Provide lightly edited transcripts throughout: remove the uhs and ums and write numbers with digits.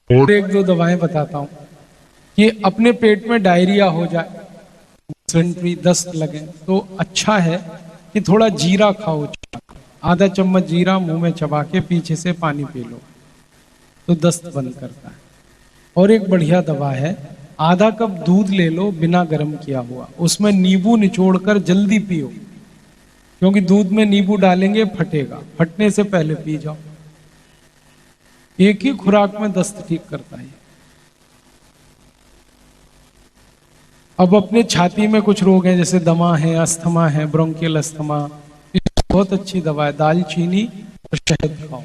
और एक दो दवाएं बताता हूँ कि अपने पेट में डायरिया हो जाए, डिसेंट्री, दस्त लगे, तो अच्छा है कि थोड़ा जीरा खाओ। आधा चम्मच जीरा मुंह में चबा के पीछे से पानी पी लो तो दस्त बंद करता है। और एक बढ़िया दवा है, आधा कप दूध ले लो बिना गर्म किया हुआ, उसमें नींबू निचोड़कर जल्दी पियो, क्योंकि दूध में नींबू डालेंगे फटेगा, फटने से पहले पी जाओ। एक ही खुराक में दस्त ठीक करता है। अब अपने छाती में कुछ रोग हैं, जैसे दमा है, अस्थमा है, ब्रोंकियल अस्थमा, बहुत अच्छी दवा है, दालचीनी और शहद खाओ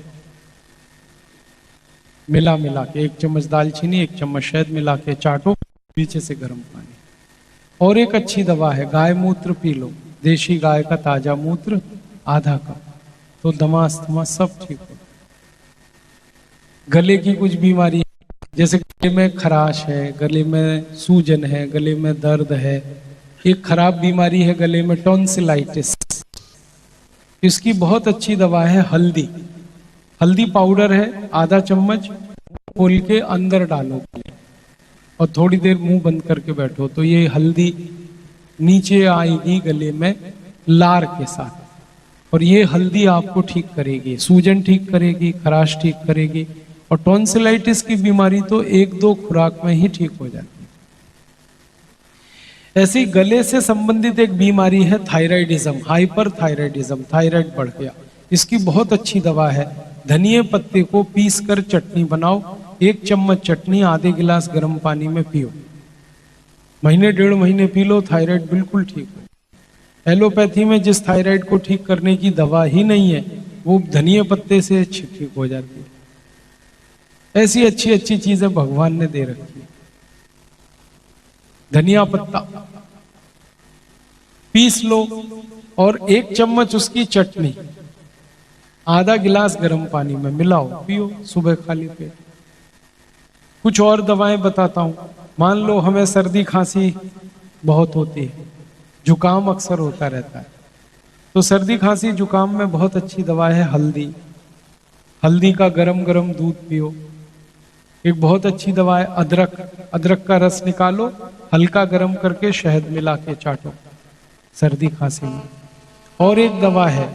मिला मिला के, 1 चम्मच दालचीनी 1 चम्मच शहद मिला के चाटो, पीछे से गर्म पानी। और एक अच्छी दवा है, गाय मूत्र पी लो, देशी गाय का ताजा मूत्र आधा कप, तो दमा अस्थमा सब ठीक हो। गले की कुछ बीमारी है, जैसे गले में खराश है, गले में सूजन है, गले में दर्द है, एक खराब बीमारी है गले में, टॉन्सिलाइटिस, इसकी बहुत अच्छी दवा है हल्दी। हल्दी पाउडर है, आधा चम्मच खोल के अंदर डालो और थोड़ी देर मुंह बंद करके बैठो, तो ये हल्दी नीचे आएगी गले में लार के साथ, और ये हल्दी आपको ठीक करेगी, सूजन ठीक करेगी, खराश ठीक करेगी। और टॉन्सिलाइटिस की बीमारी तो 1-2 खुराक में ही ठीक हो जाती है। ऐसी गले से संबंधित एक बीमारी है थायराइडिज्म, हाइपर थायराइडिज्म, थायराइड बढ़ गया, इसकी बहुत अच्छी दवा है, धनिए पत्ते को पीस कर चटनी बनाओ, 1 चम्मच चटनी आधे गिलास गर्म पानी में पियो, महीने 1.5 महीने पी लो, थायराइड बिल्कुल ठीक हो। एलोपैथी में जिस थायराइड को ठीक करने की दवा ही नहीं है, वो धनिए पत्ते से ठीक हो जाती है। ऐसी अच्छी अच्छी चीजें भगवान ने दे रखी है। धनिया पत्ता पीस लो और 1 चम्मच उसकी चटनी आधा गिलास गर्म पानी में मिलाओ, पियो सुबह खाली पेट। कुछ और दवाएं बताता हूं। मान लो हमें सर्दी खांसी बहुत होती है, जुकाम अक्सर होता रहता है, तो सर्दी खांसी जुकाम में बहुत अच्छी दवा है हल्दी। हल्दी का गरम गरम दूध पियो। एक बहुत अच्छी दवा है अदरक, अदरक का रस निकालो, हल्का गरम करके शहद मिला के चाटो सर्दी खांसी में। और एक दवा है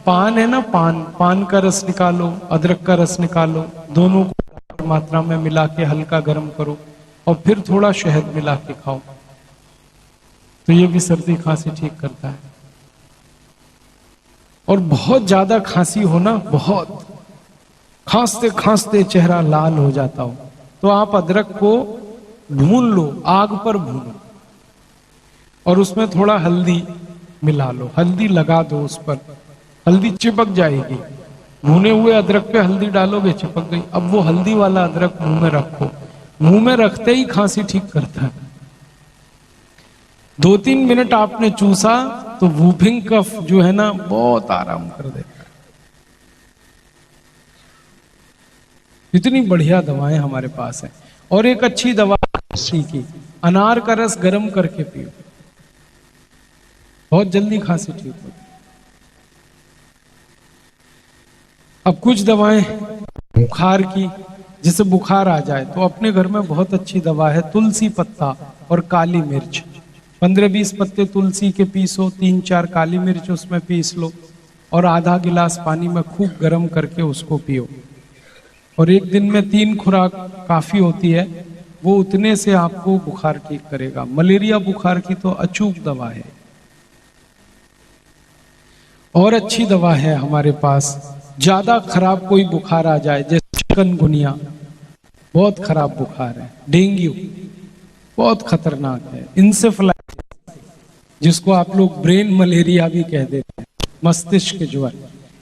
पान है ना, पान का रस निकालो, अदरक का रस निकालो, दोनों को मात्रा में मिला के हल्का गर्म करो और फिर थोड़ा शहद मिला के खाओ, तो ये भी सर्दी खांसी ठीक करता है। और बहुत ज्यादा खांसी हो ना, बहुत खांसते खांसते चेहरा लाल हो जाता हो, तो आप अदरक को भून लो, आग पर भूनो और उसमें थोड़ा हल्दी मिला लो, हल्दी लगा दो उस पर, हल्दी चिपक जाएगी, भुने हुए अदरक पे हल्दी डालोगे चिपक गई। अब वो हल्दी वाला अदरक मुंह में रखो, मुंह में रखते ही खांसी ठीक करता है। 2-3 मिनट आपने चूसा तो वूफिंग कफ जो है ना बहुत आराम कर देता है। इतनी बढ़िया दवाएं हमारे पास है। और एक अच्छी दवा की, अनार का रस गर्म करके पियो, बहुत जल्दी खांसी ठीक होती। अब कुछ दवाएं बुखार की, जैसे बुखार आ जाए तो अपने घर में बहुत अच्छी दवा है तुलसी पत्ता और काली मिर्च। 15-20 पत्ते तुलसी के पीसो, 3-4 काली मिर्च उसमें पीस लो और आधा गिलास पानी में खूब गर्म करके उसको पियो। और एक दिन में 3 खुराक काफी होती है, वो उतने से आपको बुखार ठीक करेगा। मलेरिया बुखार की तो अचूक दवा है। और अच्छी दवा है हमारे पास, ज्यादा खराब कोई बुखार आ जाए, जैसे चिकनगुनिया, बहुत खराब बुखार है, डेंगू बहुत खतरनाक है, इंसेफेलाइटिस जिसको आप लोग ब्रेन मलेरिया भी कह देते हैं, मस्तिष्क ज्वर।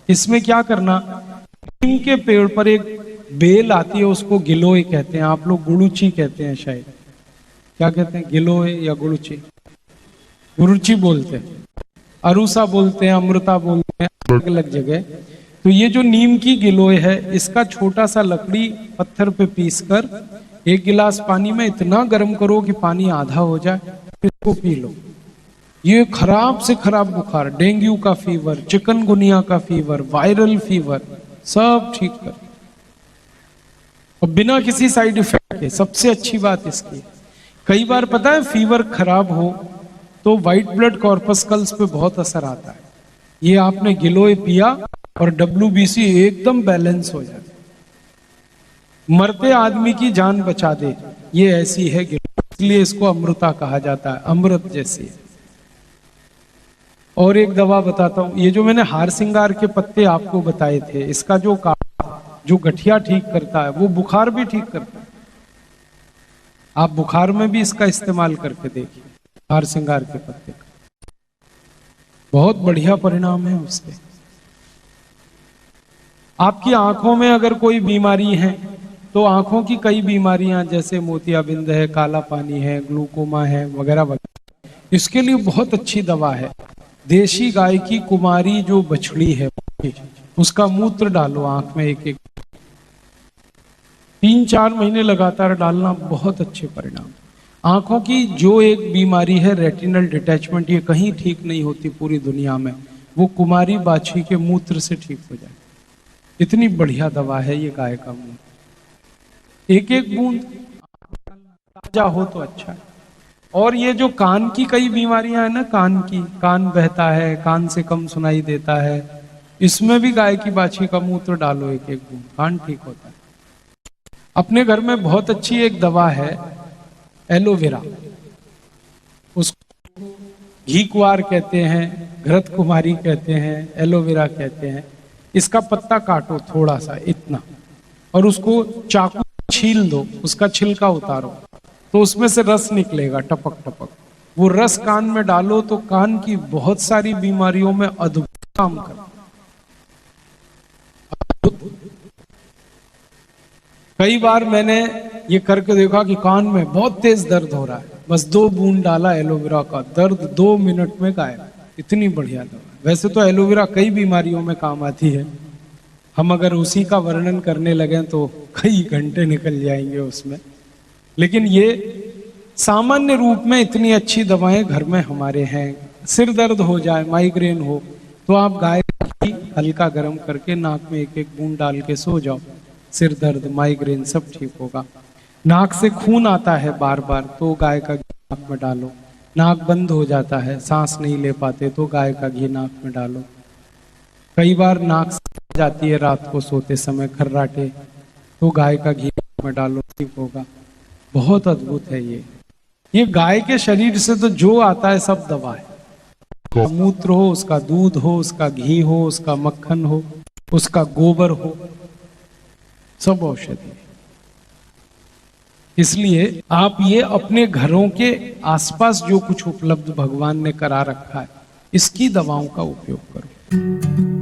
इसमें क्या करना, नीम के पेड़ पर एक बेल आती है, उसको गिलोय कहते हैं, आप लोग गुड़ुची कहते हैं शायद, क्या कहते हैं, गिलोय या गुड़ुची? गुरुची बोलते हैं, अरुसा बोलते हैं, अमृता बोलते हैं, अलग अलग जगह। तो ये जो नीम की गिलोय है, इसका छोटा सा लकड़ी पत्थर पे पीसकर 1 गिलास पानी में इतना गर्म करो कि पानी आधा हो जाए, इसको पी लो। ये खराब से खराब बुखार, डेंगू का फीवर, चिकनगुनिया का फीवर, वायरल फीवर सब ठीक कर। और बिना किसी साइड इफेक्ट के। सबसे अच्छी बात इसकी, कई बार पता है फीवर खराब हो तो व्हाइट ब्लड कॉर्पस्कल्स पे बहुत असर आता है। ये आपने गिलोय पिया और WBC एकदम बैलेंस हो जाए, मरते आदमी की जान बचा दे। ये ऐसी है गिलोय, इसलिए इसको अमृता कहा जाता है, अमृत जैसी। और एक दवा बताता हूं, ये जो मैंने हार सिंगार के पत्ते आपको बताए थे, इसका जो जो गठिया ठीक करता है वो बुखार भी ठीक करता है। आप बुखार में भी इसका इस्तेमाल करके देखिए, हार सिंगार के पत्ते का बहुत बढ़िया परिणाम है उसके। आपकी आंखों में अगर कोई बीमारी है तो आंखों की कई बीमारियां जैसे मोतियाबिंद है, काला पानी है, ग्लूकोमा है, वगैरह वगैरह, इसके लिए बहुत अच्छी दवा है। देशी गाय की कुमारी जो बछड़ी है उसका मूत्र डालो आंख में, एक 3-4 महीने लगातार डालना, बहुत अच्छे परिणाम। आंखों की जो एक बीमारी है रेटिनल डिटैचमेंट, ये कहीं ठीक नहीं होती पूरी दुनिया में, वो कुमारी बाछी के मूत्र से ठीक हो जाए। इतनी बढ़िया दवा है ये गाय का मूत्र। एक एक बूंद ताजा हो तो अच्छा है। और ये जो कान की कई बीमारियां हैं ना, कान की, कान बहता है, कान से कम सुनाई देता है, इसमें भी गाय की बाछी का मूत्र डालो एक एक बूंद, कान ठीक होता है। अपने घर में बहुत अच्छी एक दवा है एलोवेरा, उसको घी कुआर कहते हैं, घृत कुमारी कहते हैं, एलोवेरा कहते हैं। इसका पत्ता काटो थोड़ा सा इतना और उसको चाकू छील दो, उसका छिलका उतारो तो उसमें से रस निकलेगा टपक टपक। वो रस कान में डालो तो कान की बहुत सारी बीमारियों में अद्भुत काम करता। कई बार मैंने ये करके देखा कि कान में बहुत तेज दर्द हो रहा है, बस 2 बूंद डाला एलोवेरा का, दर्द 2 मिनट में गायब। इतनी बढ़िया दवा। वैसे तो एलोवेरा कई बीमारियों में काम आती है, हम अगर उसी का वर्णन करने लगे तो कई घंटे निकल जाएंगे उसमें, लेकिन ये सामान्य रूप में इतनी अच्छी दवाएं घर में हमारे हैं। सिर दर्द हो जाए, माइग्रेन हो, तो आप गाय का घी हल्का गर्म करके नाक में एक एक बूंद डाल के सो जाओ, सिर दर्द, माइग्रेन सब ठीक होगा। नाक से खून आता है बार बार तो गाय का घी नाक में डालो। नाक बंद हो जाता है, सांस नहीं ले पाते तो गाय का घी नाक में डालो। कई बार नाक से जाती है रात को सोते समय खर्राटे, तो गाय का घी नाक में डालो, ठीक होगा। बहुत अद्भुत है ये गाय के शरीर से तो जो आता है सब दवा है। उसका मूत्र हो, उसका दूध हो, उसका घी हो, उसका मक्खन हो, उसका गोबर हो, सब औषधि है। इसलिए आप ये अपने घरों के आसपास जो कुछ उपलब्ध भगवान ने करा रखा है, इसकी दवाओं का उपयोग करो।